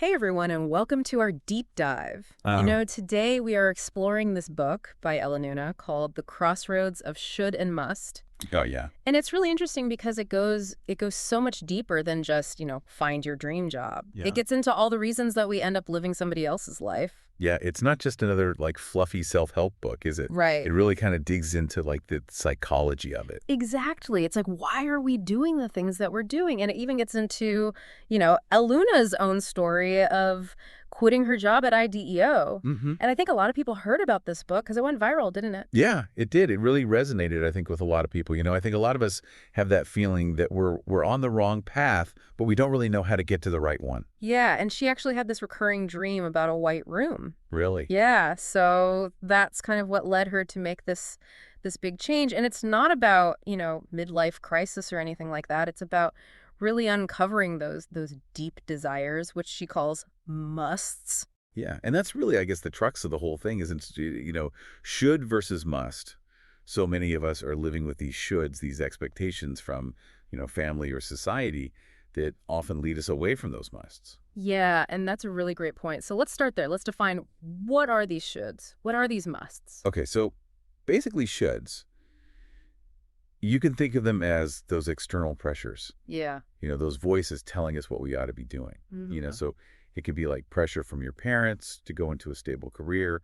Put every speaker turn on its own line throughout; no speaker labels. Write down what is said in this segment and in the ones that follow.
Hey everyone, and welcome to our deep dive. Today we are exploring this book by Ella Nuna called The Crossroads of Should and Must.
Oh, yeah.
And it's really interesting because it goes so much deeper than just, find your dream job. It
Yeah.
gets into all the reasons that we end up living somebody else's life.
Yeah, it's not just another, fluffy self-help book, is it?
Right.
It really kind of digs into, the psychology of it.
Exactly. It's like, why are we doing the things that we're doing? And it even gets into, Eluna's own story of quitting her job at IDEO.
Mm-hmm.
And I think a lot of people heard about this book because it went viral, didn't it?
Yeah, it did. It really resonated, I think, with a lot of people. I think a lot of us have that feeling that we're on the wrong path, but we don't really know how to get to the right one.
Yeah, and she actually had this recurring dream about a white room.
Really?
Yeah, so that's kind of what led her to make this big change. And it's not about, midlife crisis or anything like that. It's about really uncovering those deep desires, which she calls musts.
Yeah, and that's really, I guess, the crux of the whole thing is, should versus must. So many of us are living with these shoulds, these expectations from, family or society that often lead us away from those musts.
Yeah, and that's a really great point. So let's start there. Let's define, what are these shoulds? What are these musts?
Okay, so basically shoulds, you can think of them as those external pressures,
Yeah.
those voices telling us what we ought to be doing.
Mhm.
So it could be like pressure from your parents to go into a stable career,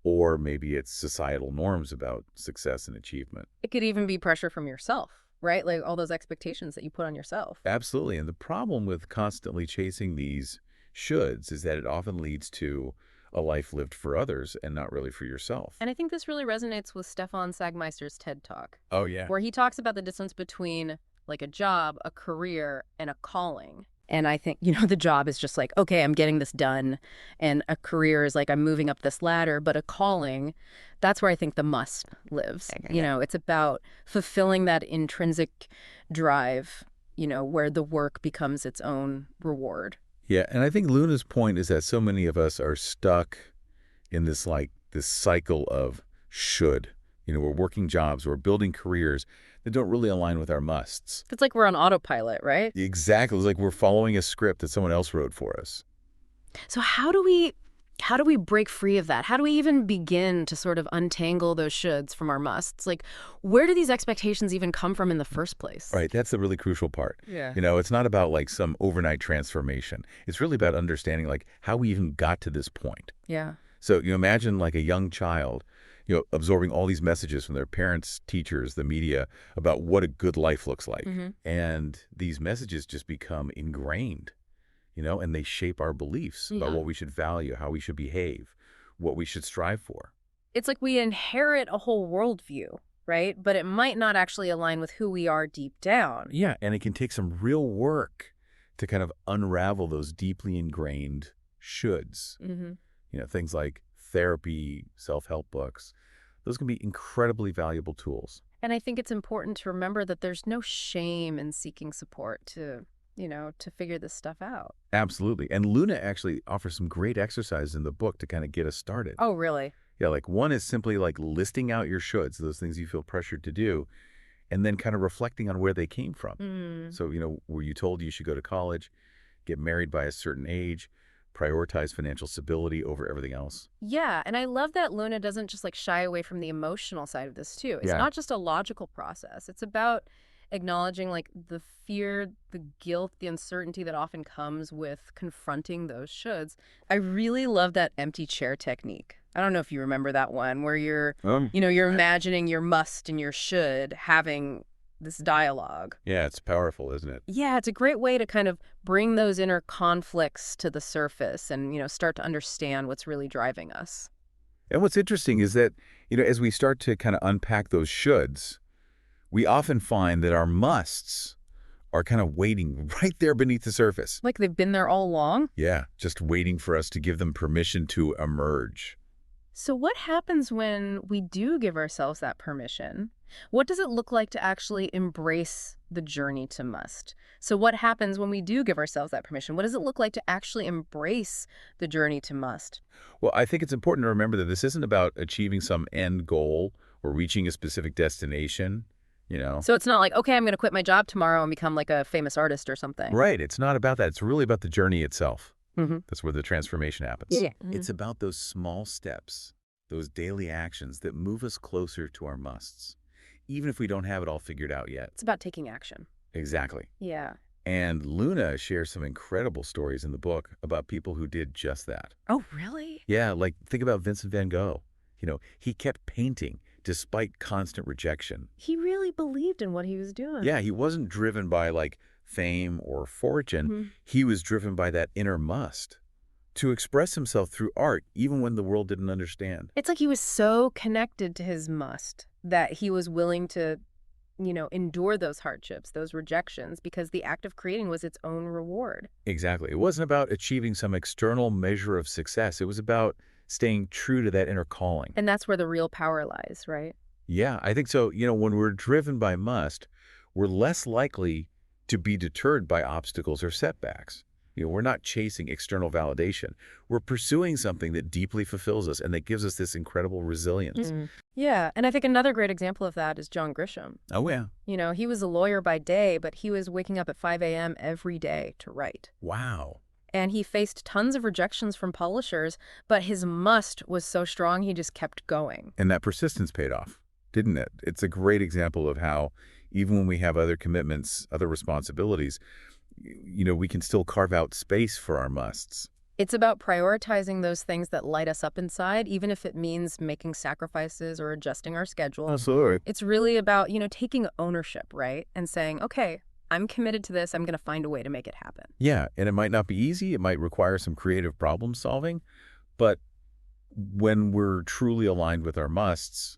or maybe it's societal norms about success and achievement.
It could even be pressure from yourself, right? Like all those expectations that you put on yourself.
Absolutely. And the problem with constantly chasing these shoulds is that it often leads to a life lived for others and not really for yourself.
And I think this really resonates with Stefan Sagmeister's TED Talk,
Oh, yeah.
where he talks about the distance between like a job, a career, and a calling. And I think, the job is just like, okay, I'm getting this done. And a career is like, I'm moving up this ladder. But a calling, that's where I think the must lives. It's about fulfilling that intrinsic drive, where the work becomes its own reward.
Yeah, and I think Luna's point is that so many of us are stuck in this cycle of should. We're working jobs, we're building careers that don't really align with our musts.
It's like we're on autopilot, right?
Exactly. It's like we're following a script that someone else wrote for us.
So how do we break free of that? How do we even begin to sort of untangle those shoulds from our musts? Like, where do these expectations even come from in the first place?
Right. That's the really crucial part.
Yeah.
It's not about some overnight transformation. It's really about understanding how we even got to this point.
Yeah.
So you imagine a young child, absorbing all these messages from their parents, teachers, the media about what a good life looks like.
Mm-hmm.
And these messages just become ingrained, and they shape our beliefs about what we should value, how we should behave, what we should strive for.
It's like we inherit a whole worldview, right? But it might not actually align with who we are deep down.
Yeah, and it can take some real work to kind of unravel those deeply ingrained shoulds.
Mm-hmm.
Things like therapy, self-help books. Those can be incredibly valuable tools.
And I think it's important to remember that there's no shame in seeking support to figure this stuff out.
Absolutely. And Luna actually offers some great exercises in the book to kind of get us started.
Oh, really?
Yeah, one is simply listing out your shoulds, those things you feel pressured to do, and then kind of reflecting on where they came from.
Mm.
So, were you told you should go to college, get married by a certain age, prioritize financial stability over everything else?
Yeah, and I love that Luna doesn't just shy away from the emotional side of this too. It's not just a logical process. It's about acknowledging the fear, the guilt, the uncertainty that often comes with confronting those shoulds. I really love that empty chair technique. I don't know if you remember that one where you're imagining your must and your should having this dialogue.
Yeah, it's powerful, isn't it?
Yeah, it's a great way to kind of bring those inner conflicts to the surface and, start to understand what's really driving us.
And what's interesting is that, as we start to kind of unpack those shoulds, we often find that our musts are kind of waiting right there beneath the surface.
Like they've been there all along?
Yeah, just waiting for us to give them permission to emerge.
So what happens when we do give ourselves that permission? What does it look like to actually embrace the journey to must? So what happens when we do give ourselves that permission? What does it look like to actually embrace the journey to must?
Well, I think it's important to remember that this isn't about achieving some end goal or reaching a specific destination.
So it's not like, okay, I'm going to quit my job tomorrow and become like a famous artist or something.
Right. It's not about that. It's really about the journey itself.
Hmm.
That's where the transformation happens.
Yeah.
It's about those small steps, those daily actions that move us closer to our musts, even if we don't have it all figured out yet.
It's about taking action.
Exactly.
Yeah.
And Luna shares some incredible stories in the book about people who did just that.
Oh, really?
Yeah, like think about Vincent van Gogh. He kept painting despite constant rejection.
He really believed in what he was doing.
Yeah, he wasn't driven by like fame or fortune.
Hmm.
He was driven by that inner must to express himself through art, even when the world didn't understand.
It's like he was so connected to his must that he was willing to, endure those hardships, those rejections, because the act of creating was its own reward.
Exactly. It wasn't about achieving some external measure of success. It was about staying true to that inner calling.
And that's where the real power lies, right?
Yeah, I think so. When we're driven by must, we're less likely to be deterred by obstacles or setbacks. We're not chasing external validation. We're pursuing something that deeply fulfills us and that gives us this incredible resilience.
Mm. Yeah, and I think another great example of that is John Grisham.
Oh, yeah.
He was a lawyer by day, but he was waking up at 5 a.m. every day to write.
Wow.
And he faced tons of rejections from publishers, but his must was so strong he just kept going.
And that persistence paid off, didn't it? It's a great example of how even when we have other commitments, other responsibilities, we can still carve out space for our musts.
It's about prioritizing those things that light us up inside, even if it means making sacrifices or adjusting our schedule.
Absolutely.
It's really about, taking ownership, right? And saying, okay, I'm committed to this. I'm going to find a way to make it happen.
Yeah, and it might not be easy. It might require some creative problem solving. But when we're truly aligned with our musts,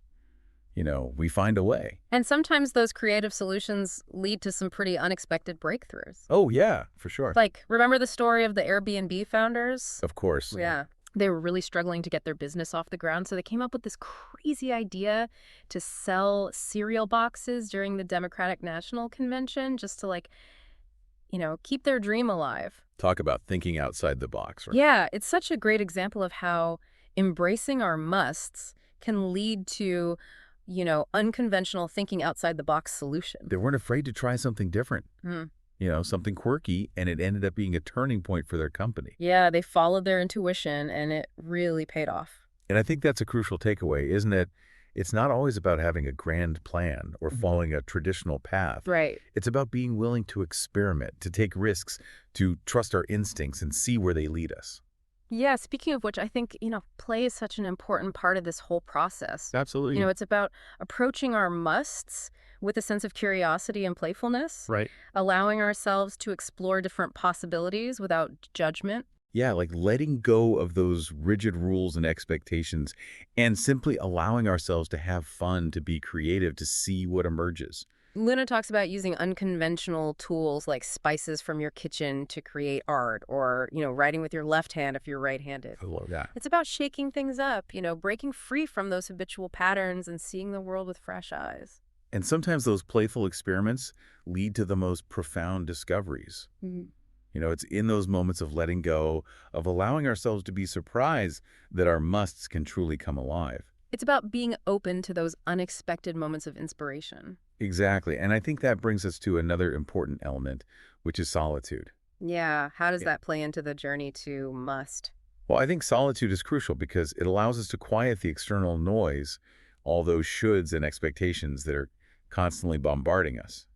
we find a way.
And sometimes those creative solutions lead to some pretty unexpected breakthroughs.
Oh, yeah, for sure.
Like, remember the story of the Airbnb founders?
Of course.
Yeah. They were really struggling to get their business off the ground, so they came up with this crazy idea to sell cereal boxes during the Democratic National Convention just to, keep their dream alive.
Talk about thinking outside the box, right?
Yeah, it's such a great example of how embracing our musts can lead to unconventional thinking outside the box solution.
They weren't afraid to try something different, something quirky, and it ended up being a turning point for their company.
Yeah, they followed their intuition, and it really paid off.
And I think that's a crucial takeaway, isn't it? It's not always about having a grand plan or following a traditional path.
Right.
It's about being willing to experiment, to take risks, to trust our instincts and see where they lead us.
Yeah, speaking of which, I think, play is such an important part of this whole process.
Absolutely.
It's about approaching our musts with a sense of curiosity and playfulness.
Right.
Allowing ourselves to explore different possibilities without judgment.
Yeah, like letting go of those rigid rules and expectations and simply allowing ourselves to have fun, to be creative, to see what emerges.
Luna talks about using unconventional tools like spices from your kitchen to create art or, writing with your left hand if you're right-handed.
I love that.
It's about shaking things up, breaking free from those habitual patterns and seeing the world with fresh eyes.
And sometimes those playful experiments lead to the most profound discoveries.
Mm-hmm.
It's in those moments of letting go, of allowing ourselves to be surprised that our musts can truly come alive.
It's about being open to those unexpected moments of inspiration.
Exactly. And I think that brings us to another important element, which is solitude.
Yeah. How does that play into the journey to must?
Well, I think solitude is crucial because it allows us to quiet the external noise, all those shoulds and expectations that are constantly bombarding us.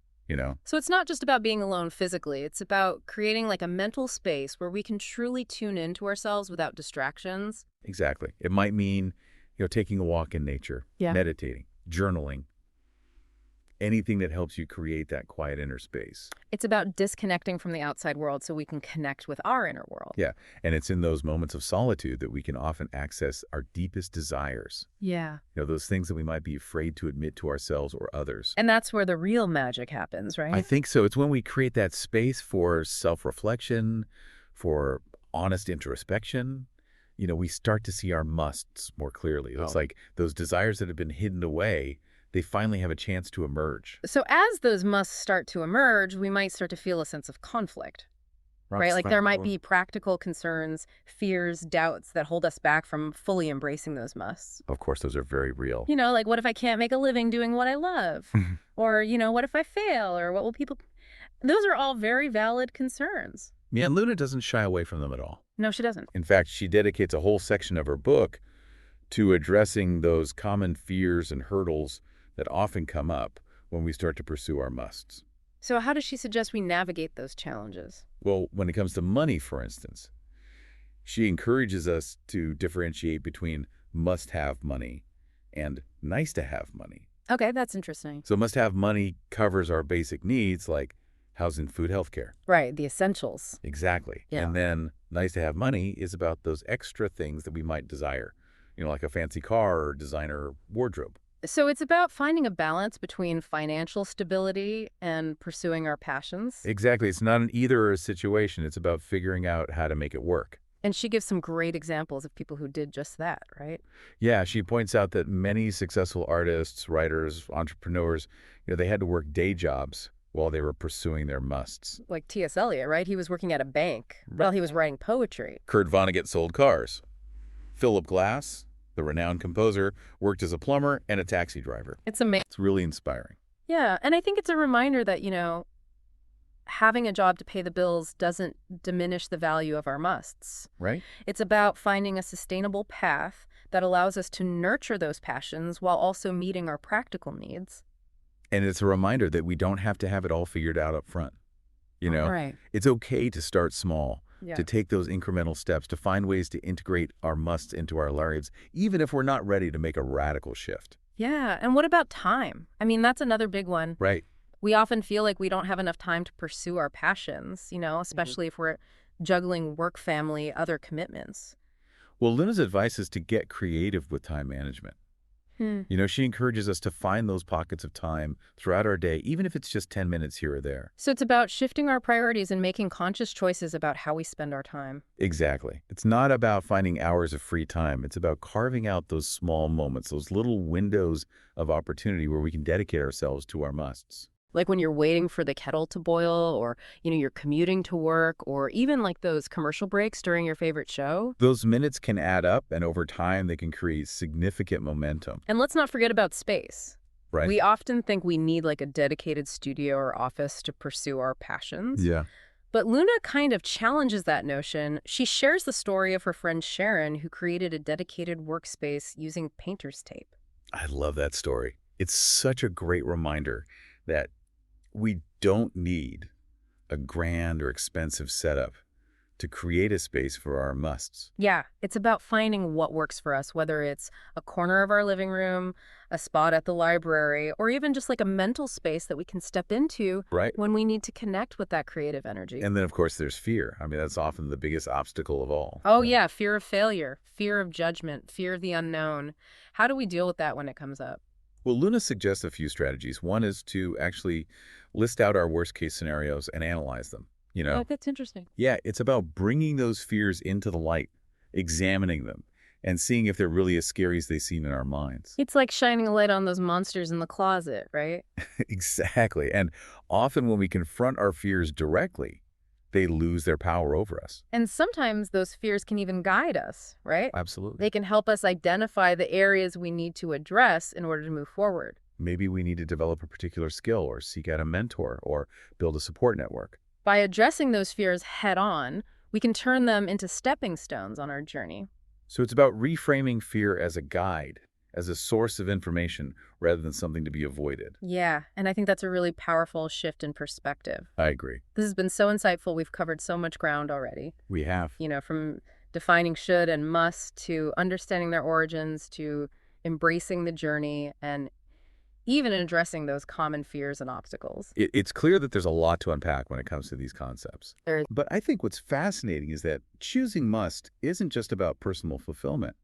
So it's not just about being alone physically. It's about creating like a mental space where we can truly tune into ourselves without distractions.
Exactly. It might mean, taking a walk in nature, meditating, journaling, anything that helps you create that quiet inner space.
It's about disconnecting from the outside world so we can connect with our inner world.
Yeah. And it's in those moments of solitude that we can often access our deepest desires.
Yeah.
Those things that we might be afraid to admit to ourselves or others.
And that's where the real magic happens, right?
I think so. It's when we create that space for self-reflection, for honest introspection. We start to see our musts more clearly. It's like those desires that have been hidden away, they finally have a chance to emerge.
So as those musts start to emerge, we might start to feel a sense of conflict, right? Like there might be practical concerns, fears, doubts that hold us back from fully embracing those musts.
Of course, those are very real.
Like what if I can't make a living doing what I love? Or, what if I fail? Or what will people... Those are all very valid concerns.
Yeah, and Luna doesn't shy away from them at all.
No, she doesn't.
In fact, she dedicates a whole section of her book to addressing those common fears and hurdles that often come up when we start to pursue our musts.
So how does she suggest we navigate those challenges?
Well, when it comes to money, for instance, she encourages us to differentiate between must-have money and nice-to-have money.
Okay, that's interesting.
So must-have money covers our basic needs like housing, food, healthcare.
Right, the essentials.
Exactly.
Yeah.
And then nice-to-have money is about those extra things that we might desire, like a fancy car or designer wardrobe.
So it's about finding a balance between financial stability and pursuing our passions.
Exactly. It's not an either-or situation. It's about figuring out how to make it work.
And she gives some great examples of people who did just that, right?
Yeah, she points out that many successful artists, writers, entrepreneurs, they had to work day jobs while they were pursuing their musts.
Like T.S. Eliot, right? He was working at a bank while he was writing poetry.
Kurt Vonnegut sold cars. Philip Glass, the renowned composer, worked as a plumber and a taxi driver.
It's amazing.
It's really inspiring.
Yeah, and I think it's a reminder that, having a job to pay the bills doesn't diminish the value of our musts.
Right?
It's about finding a sustainable path that allows us to nurture those passions while also meeting our practical needs.
And it's a reminder that we don't have to have it all figured out up front.
Right.
It's okay to start small,
Yeah.
to take those incremental steps, to find ways to integrate our musts into our lives, even if we're not ready to make a radical shift.
Yeah, and what about time? I mean, that's another big one.
Right.
We often feel like we don't have enough time to pursue our passions, especially if we're juggling work, family, other commitments.
Well, Luna's advice is to get creative with time management. She encourages us to find those pockets of time throughout our day, even if it's just 10 minutes here or there.
So it's about shifting our priorities and making conscious choices about how we spend our time.
Exactly. It's not about finding hours of free time. It's about carving out those small moments, those little windows of opportunity where we can dedicate ourselves to our musts.
Like when you're waiting for the kettle to boil, or, you're commuting to work, or even like those commercial breaks during your favorite show.
Those minutes can add up, and over time, they can create significant momentum.
And let's not forget about space.
Right.
We often think we need like a dedicated studio or office to pursue our passions.
Yeah.
But Luna kind of challenges that notion. She shares the story of her friend Sharon, who created a dedicated workspace using painter's tape.
I love that story. It's such a great reminder that we don't need a grand or expensive setup to create a space for our musts.
Yeah, it's about finding what works for us, whether it's a corner of our living room, a spot at the library, or even just like a mental space that we can step into
Right.
when we need to connect with that creative energy.
And then, of course, there's fear. I mean, that's often the biggest obstacle of all.
Oh, yeah, fear of failure, fear of judgment, fear of the unknown. How do we deal with that when it comes up?
Well, Luna suggests a few strategies. One is to actually list out our worst-case scenarios and analyze them.
Oh, that's interesting.
Yeah, it's about bringing those fears into the light, examining them, and seeing if they're really as scary as they seem in our minds.
It's like shining a light on those monsters in the closet, right?
Exactly. And often when we confront our fears directly, they lose their power over us.
And sometimes those fears can even guide us, right?
Absolutely.
They can help us identify the areas we need to address in order to move forward.
Maybe we need to develop a particular skill or seek out a mentor or build a support network.
By addressing those fears head on, we can turn them into stepping stones on our journey.
So it's about reframing fear as a guide, as a source of information, rather than something to be avoided.
Yeah, and I think that's a really powerful shift in perspective.
I agree.
This has been so insightful. We've covered so much ground already.
We have.
From defining should and must to understanding their origins to embracing the journey and even addressing those common fears and obstacles.
It's clear that there's a lot to unpack when it comes to these concepts.
There is.
But I think what's fascinating is that choosing must isn't just about personal fulfillment.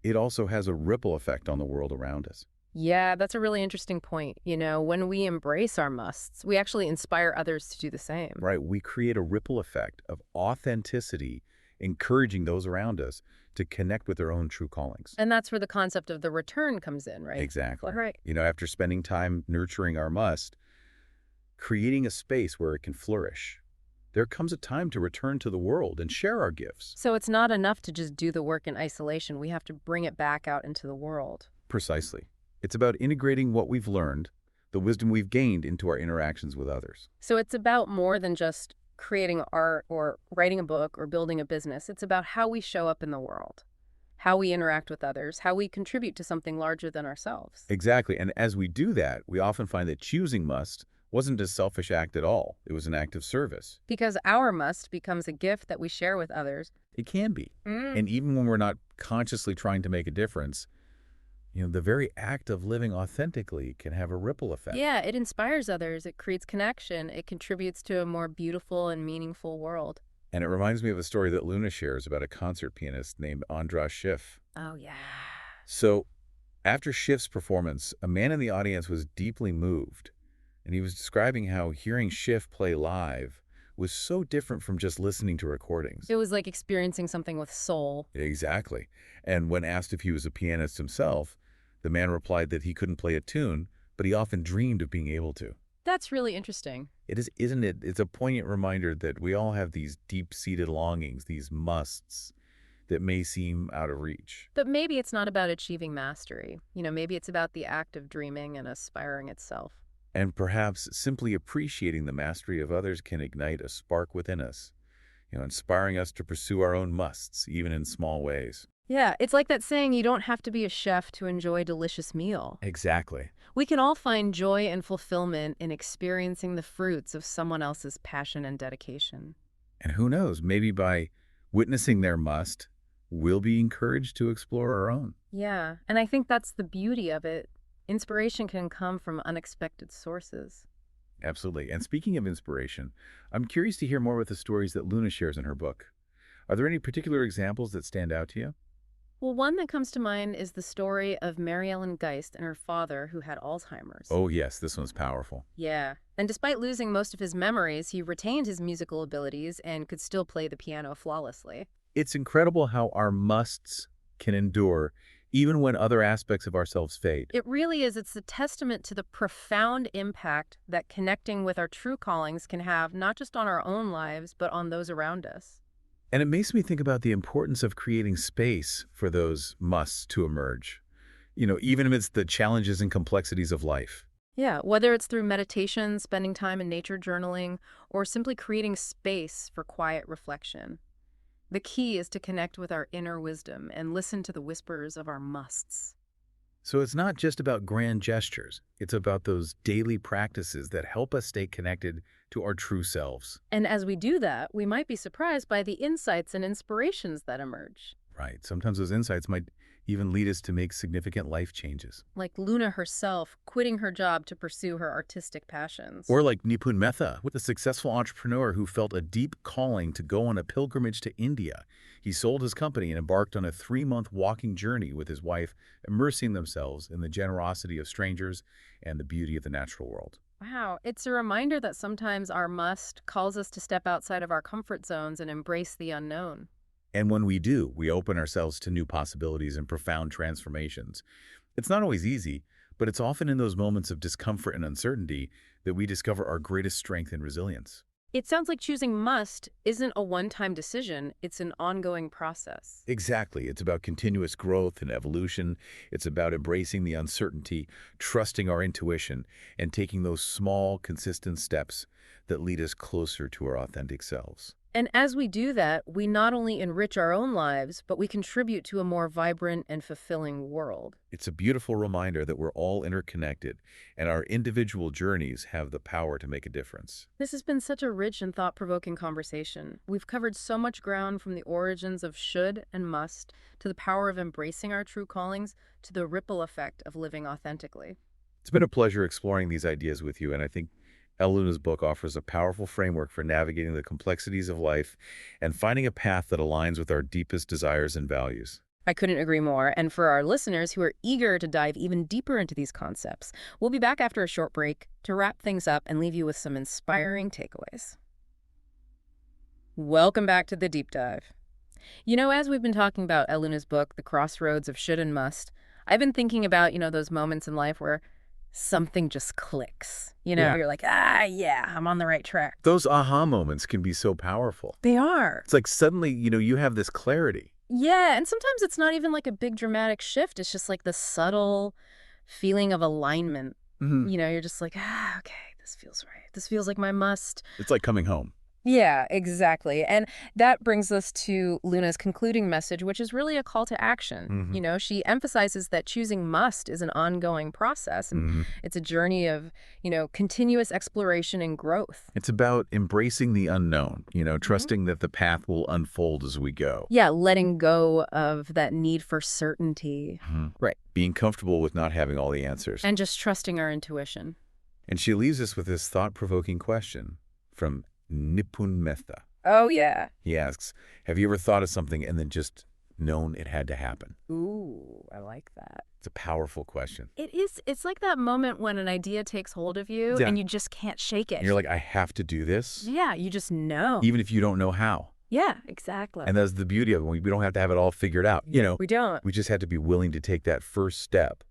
It also has a ripple effect on the world around us.
Yeah, that's a really interesting point. When we embrace our musts, we actually inspire others to do the same.
Right. We create a ripple effect of authenticity, encouraging those around us to connect with their own true callings.
And that's where the concept of the return comes in, right?
Exactly.
Right.
After spending time nurturing our must, creating a space where it can flourish, there comes a time to return to the world and share our gifts.
So it's not enough to just do the work in isolation. We have to bring it back out into the world.
Precisely. It's about integrating what we've learned, the wisdom we've gained into our interactions with others.
So it's about more than just creating art or writing a book or building a business. It's about how we show up in the world, how we interact with others, how we contribute to something larger than ourselves.
Exactly. And as we do that, we often find that choosing must wasn't a selfish act at all. It was an act of service.
Because our must becomes a gift that we share with others.
It can be.
Mm.
And even when we're not consciously trying to make a difference, the very act of living authentically can have a ripple effect.
Yeah, it inspires others, it creates connection, it contributes to a more beautiful and meaningful world.
And it reminds me of a story that Luna shares about a concert pianist named Andras Schiff.
Oh, yeah.
So, after Schiff's performance, a man in the audience was deeply moved, and he was describing how hearing Schiff play live was so different from just listening to recordings.
It was like experiencing something with soul.
Exactly. And when asked if he was a pianist himself, the man replied that he couldn't play a tune, but he often dreamed of being able to.
That's really interesting.
It is, isn't it? It's a poignant reminder that we all have these deep-seated longings, these musts, that may seem out of reach.
But maybe it's not about achieving mastery. Maybe it's about the act of dreaming and aspiring itself.
And perhaps simply appreciating the mastery of others can ignite a spark within us, inspiring us to pursue our own musts, even in small ways.
Yeah, it's like that saying, you don't have to be a chef to enjoy a delicious meal.
Exactly.
We can all find joy and fulfillment in experiencing the fruits of someone else's passion and dedication.
And who knows, maybe by witnessing their must, we'll be encouraged to explore our own.
Yeah, and I think that's the beauty of it. Inspiration can come from unexpected sources.
Absolutely. And speaking of inspiration, I'm curious to hear more with the stories that Luna shares in her book. Are there any particular examples that stand out to you?
Well, one that comes to mind is the story of Mary Ellen Geist and her father who had Alzheimer's.
Oh, yes, this one's powerful.
Yeah, and despite losing most of his memories, he retained his musical abilities and could still play the piano flawlessly.
It's incredible how our musts can endure even when other aspects of ourselves fade.
It really is. It's a testament to the profound impact that connecting with our true callings can have, not just on our own lives, but on those around us.
And it makes me think about the importance of creating space for those musts to emerge, even amidst the challenges and complexities of life.
Yeah, whether it's through meditation, spending time in nature journaling, or simply creating space for quiet reflection. The key is to connect with our inner wisdom and listen to the whispers of our musts.
So it's not just about grand gestures. It's about those daily practices that help us stay connected to our true selves.
And as we do that, we might be surprised by the insights and inspirations that emerge.
Right. Sometimes those insights might even lead us to make significant life changes.
Like Luna herself quitting her job to pursue her artistic passions.
Or like Nipun Mehta, a successful entrepreneur who felt a deep calling to go on a pilgrimage to India. He sold his company and embarked on a 3-month walking journey with his wife, immersing themselves in the generosity of strangers and the beauty of the natural world.
Wow, it's a reminder that sometimes our must calls us to step outside of our comfort zones and embrace the unknown.
And when we do, we open ourselves to new possibilities and profound transformations. It's not always easy, but it's often in those moments of discomfort and uncertainty that we discover our greatest strength and resilience.
It sounds like choosing must isn't a one-time decision, it's an ongoing process.
Exactly. It's about continuous growth and evolution. It's about embracing the uncertainty, trusting our intuition, and taking those small, consistent steps that lead us closer to our authentic selves.
And as we do that, we not only enrich our own lives, but we contribute to a more vibrant and fulfilling world.
It's a beautiful reminder that we're all interconnected, and our individual journeys have the power to make a difference.
This has been such a rich and thought-provoking conversation. We've covered so much ground, from the origins of should and must, to the power of embracing our true callings, to the ripple effect of living authentically.
It's been a pleasure exploring these ideas with you, and I think Luna's book offers a powerful framework for navigating the complexities of life and finding a path that aligns with our deepest desires and values.
I couldn't agree more. And for our listeners who are eager to dive even deeper into these concepts, we'll be back after a short break to wrap things up and leave you with some inspiring takeaways. Welcome back to the Deep Dive. As we've been talking about Luna's book, The Crossroads of Should and Must, I've been thinking about, those moments in life where something just clicks. You're like, yeah, I'm on the right track.
Those aha moments can be so powerful.
They are.
It's like suddenly, you have this clarity.
Yeah, and sometimes it's not even like a big dramatic shift. It's just like the subtle feeling of alignment.
Mm-hmm.
You're just like, okay, this feels right. This feels like my must.
It's like coming home.
Yeah, exactly. And that brings us to Luna's concluding message, which is really a call to action.
Hmm.
She emphasizes that choosing must is an ongoing process, and
Hmm.
it's a journey of, continuous exploration and growth.
It's about embracing the unknown,
Mhm.
trusting that the path will unfold as we go.
Yeah, letting go of that need for certainty
Right. Being comfortable with not having all the answers.
and just trusting our intuition.
And she leaves us with this thought-provoking question from Nipun Mehta.
Oh, yeah.
He asks, have you ever thought of something and then just known it had to happen?
Ooh, I like that.
It's a powerful question.
It is. It's like that moment when an idea takes hold of you
Yeah.
and you just can't shake
And you're
it.
like, I have to do this,
Yeah, you just know.
even if you don't know how.
Yeah, exactly.
And that's the beauty of it. We don't have to have it all figured out.
We don't.
We just have to be willing to take that first step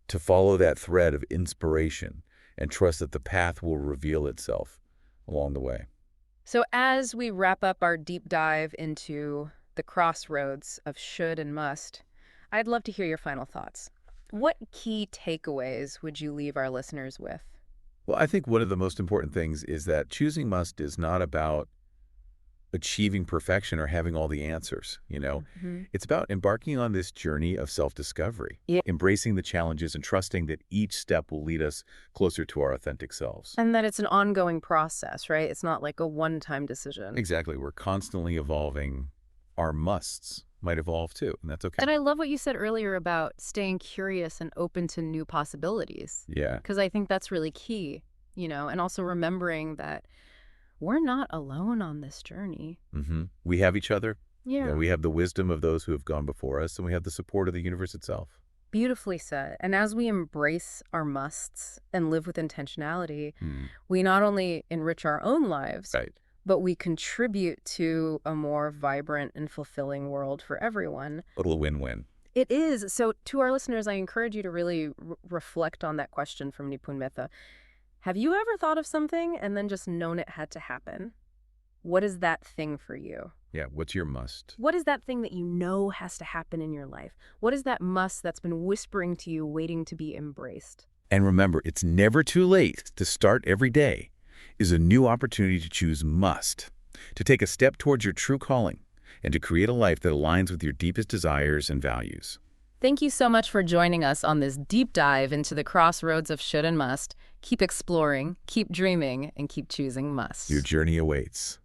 to follow that thread of inspiration and trust that the path will reveal itself along the way.
So as we wrap up our deep dive into the crossroads of should and must, I'd love to hear your final thoughts. What key takeaways would you leave our listeners with?
Well, I think one of the most important things is that choosing must is not about achieving perfection or having all the answers.
Hmm.
It's about embarking on this journey of self-discovery,
Yeah.
embracing the challenges and trusting that each step will lead us closer to our authentic selves.
And that it's an ongoing process, right? It's not like a one-time decision.
Exactly. We're constantly evolving. Our musts might evolve too, and that's okay.
And I love what you said earlier about staying curious and open to new possibilities,
Yeah.
because I think that's really key, and also remembering that we're not alone on this journey.
We have each other.
Yeah.
We have the wisdom of those who have gone before us, and we have the support of the universe itself.
Beautifully said. And as we embrace our musts and live with intentionality,
Hmm.
we not only enrich our own lives,
Right.
but we contribute to a more vibrant and fulfilling world for everyone.
Total win-win.
It is. So to our listeners, I encourage you to really reflect on that question from Nipun Mehta. Have you ever thought of something and then just known it had to happen? What is that thing for you?
Yeah. What's your must?
What is that thing that you know has to happen in your life? What is that must that's been whispering to you, waiting to be embraced?
And remember, it's never too late to start every day is a new opportunity to choose must, to take a step towards your true calling, and to create a life that aligns with your deepest desires and values.
Thank you so much for joining us on this deep dive into the crossroads of should and must. Keep exploring, keep dreaming, and keep choosing must.
Your journey awaits.